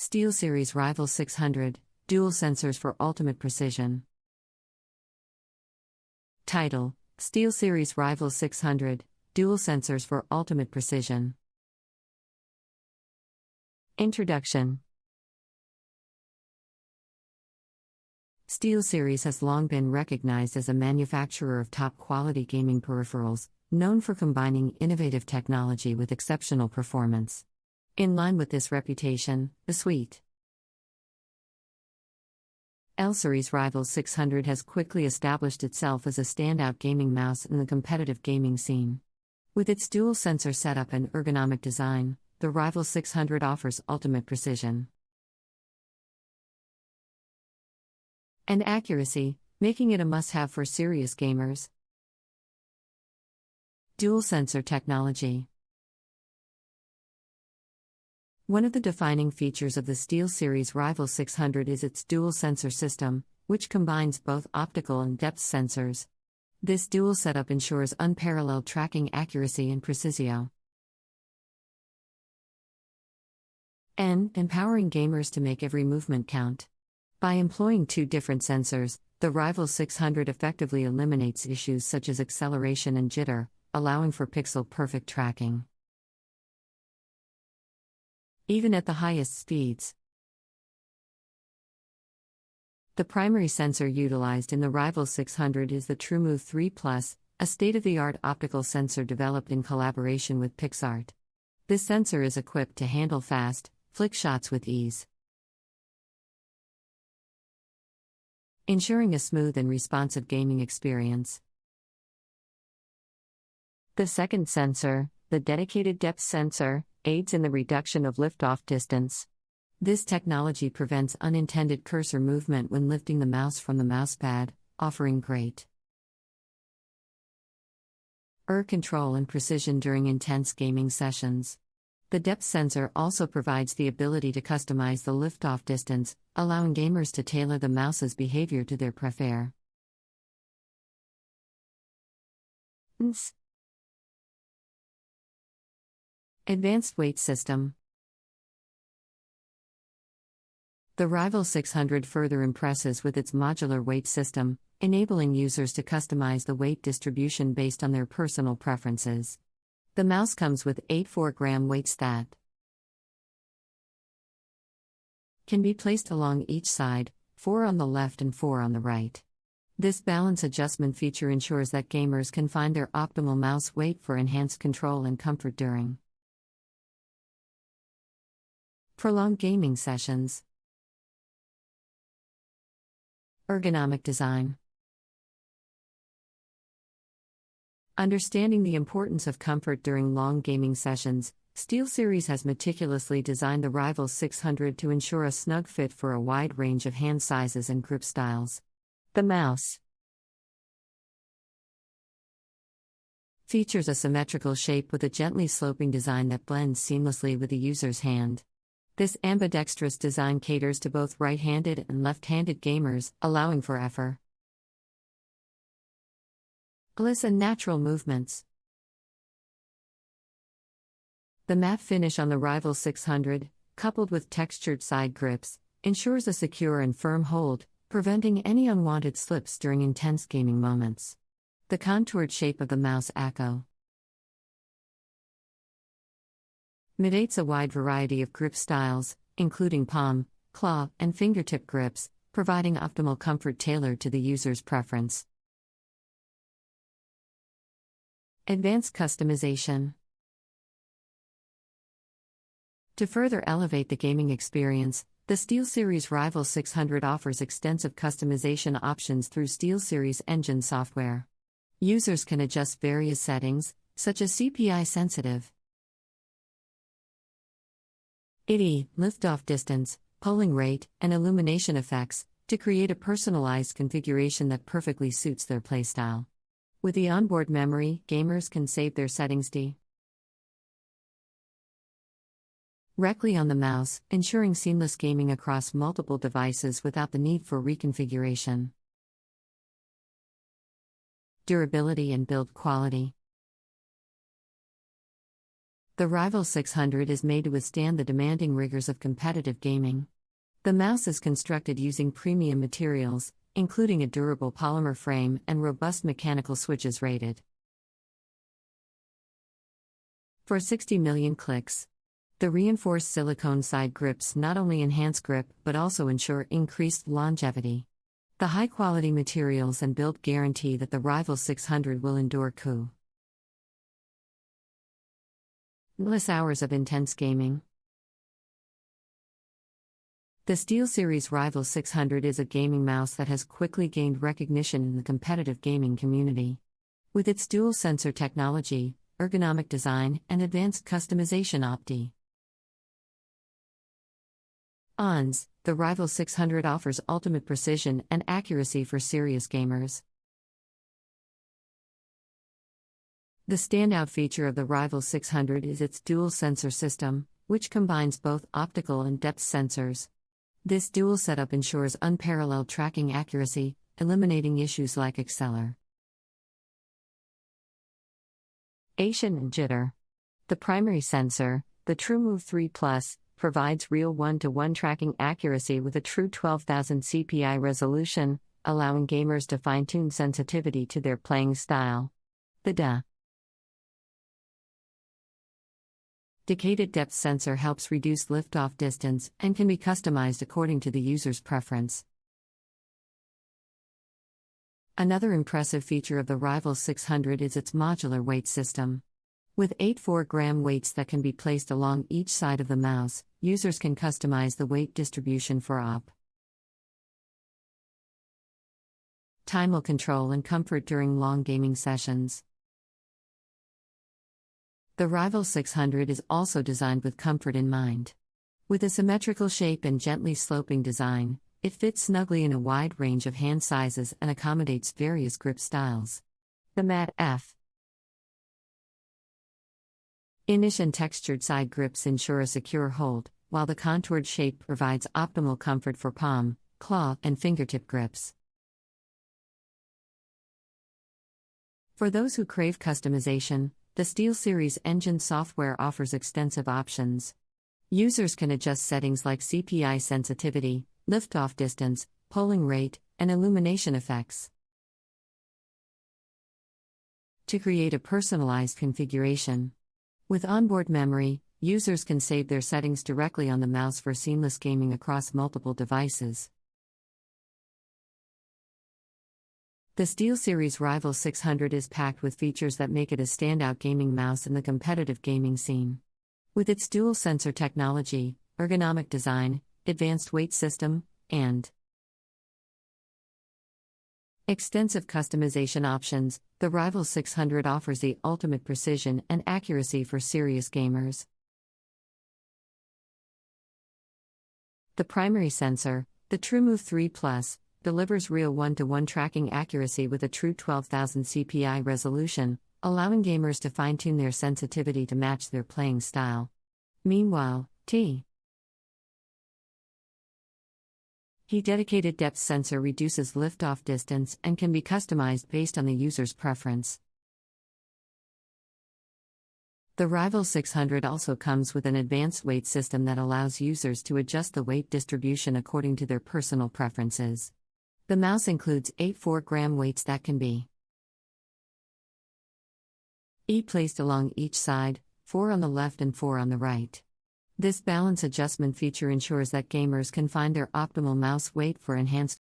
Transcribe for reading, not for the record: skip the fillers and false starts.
Steelseries Rival 600, Dual Sensors for Ultimate Precision. Title: Steelseries Rival 600, Dual Sensors for Ultimate Precision. Introduction. Steelseries has long been recognized as a manufacturer of top-quality gaming peripherals, known for combining innovative technology with exceptional performance. In line with this reputation, the suite Steelseries Rival 600 has quickly established itself as a standout gaming mouse in the competitive gaming scene. With its dual sensor setup and ergonomic design, the Rival 600 offers ultimate precision and accuracy, making it a must-have for serious gamers. Dual sensor technology. One of the defining features of the Steelseries Rival 600 is its dual sensor system, which combines both optical and depth sensors. This dual setup ensures unparalleled tracking accuracy and precision, and empowering gamers to make every movement count. By employing two different sensors, the Rival 600 effectively eliminates issues such as acceleration and jitter, allowing for pixel-perfect tracking, even at the highest speeds. The primary sensor utilized in the Rival 600 is the TrueMove 3 Plus, a state-of-the-art optical sensor developed in collaboration with PixArt. This sensor is equipped to handle fast, flick shots with ease, ensuring a smooth and responsive gaming experience. The second sensor, the dedicated depth sensor, aids in the reduction of lift-off distance. This technology prevents unintended cursor movement when lifting the mouse from the mousepad, offering great control and precision during intense gaming sessions. The depth sensor also provides the ability to customize the lift-off distance, allowing gamers to tailor the mouse's behavior to their preference. Advanced Weight System. The Rival 600 further impresses with its modular weight system, enabling users to customize the weight distribution based on their personal preferences. The mouse comes with 8 4-gram weights that can be placed along each side, 4 on the left and 4 on the right. This balance adjustment feature ensures that gamers can find their optimal mouse weight for enhanced control and comfort during prolonged gaming sessions. Ergonomic design. Understanding the importance of comfort during long gaming sessions, Steelseries has meticulously designed the Rival 600 to ensure a snug fit for a wide range of hand sizes and grip styles. The mouse features a symmetrical shape with a gently sloping design that blends seamlessly with the user's hand. This ambidextrous design caters to both right-handed and left-handed gamers, allowing for effortless and natural movements. The matte finish on the Rival 600, coupled with textured side grips, ensures a secure and firm hold, preventing any unwanted slips during intense gaming moments. The contoured shape of the mouse accommodates a wide variety of grip styles, including palm, claw, and fingertip grips, providing optimal comfort tailored to the user's preference. Advanced customization. To further elevate the gaming experience, the Steelseries Rival 600 offers extensive customization options through Steelseries Engine software. Users can adjust various settings, such as CPI-sensitive IDE, lift-off distance, polling rate, and illumination effects, to create a personalized configuration that perfectly suits their playstyle. With the onboard memory, gamers can save their settings directly on the mouse, ensuring seamless gaming across multiple devices without the need for reconfiguration. Durability and build quality. The Rival 600 is made to withstand the demanding rigors of competitive gaming. The mouse is constructed using premium materials, including a durable polymer frame and robust mechanical switches rated for 60 million clicks. The reinforced silicone side grips not only enhance grip but also ensure increased longevity. The high-quality materials and build guarantee that the Rival 600 will endure countless hours of intense gaming. The Steelseries Rival 600 is a gaming mouse that has quickly gained recognition in the competitive gaming community. With its dual sensor technology, ergonomic design, and advanced customization options, the Rival 600 offers ultimate precision and accuracy for serious gamers. The standout feature of the Rival 600 is its dual sensor system, which combines both optical and depth sensors. This dual setup ensures unparalleled tracking accuracy, eliminating issues like acceleration and jitter. The primary sensor, the TrueMove 3 Plus, provides real one-to-one tracking accuracy with a true 12,000 CPI resolution, allowing gamers to fine-tune sensitivity to their playing style. The dedicated depth sensor helps reduce lift-off distance and can be customized according to the user's preference. Another impressive feature of the Rival 600 is its modular weight system. With 8 4-gram weights that can be placed along each side of the mouse, users can customize the weight distribution for optimal control and comfort during long gaming sessions. The Rival 600 is also designed with comfort in mind. With a symmetrical shape and gently sloping design, it fits snugly in a wide range of hand sizes and accommodates various grip styles. The matte finish and textured side grips ensure a secure hold, while the contoured shape provides optimal comfort for palm, claw, and fingertip grips. For those who crave customization, the Steelseries engine software offers extensive options. Users can adjust settings like CPI sensitivity, lift-off distance, polling rate, and illumination effects to create a personalized configuration. With onboard memory, users can save their settings directly on the mouse for seamless gaming across multiple devices. The Steelseries Rival 600 is packed with features that make it a standout gaming mouse in the competitive gaming scene. With its dual sensor technology, ergonomic design, advanced weight system, and extensive customization options, the Rival 600 offers the ultimate precision and accuracy for serious gamers. The primary sensor, the TrueMove 3 Plus, delivers real one-to-one tracking accuracy with a true 12,000 CPI resolution, allowing gamers to fine-tune their sensitivity to match their playing style. Meanwhile, the dedicated depth sensor reduces lift-off distance and can be customized based on the user's preference. The Rival 600 also comes with an advanced weight system that allows users to adjust the weight distribution according to their personal preferences. The mouse includes 8 4-gram weights that can be placed along each side, 4 on the left and 4 on the right. This balance adjustment feature ensures that gamers can find their optimal mouse weight for enhanced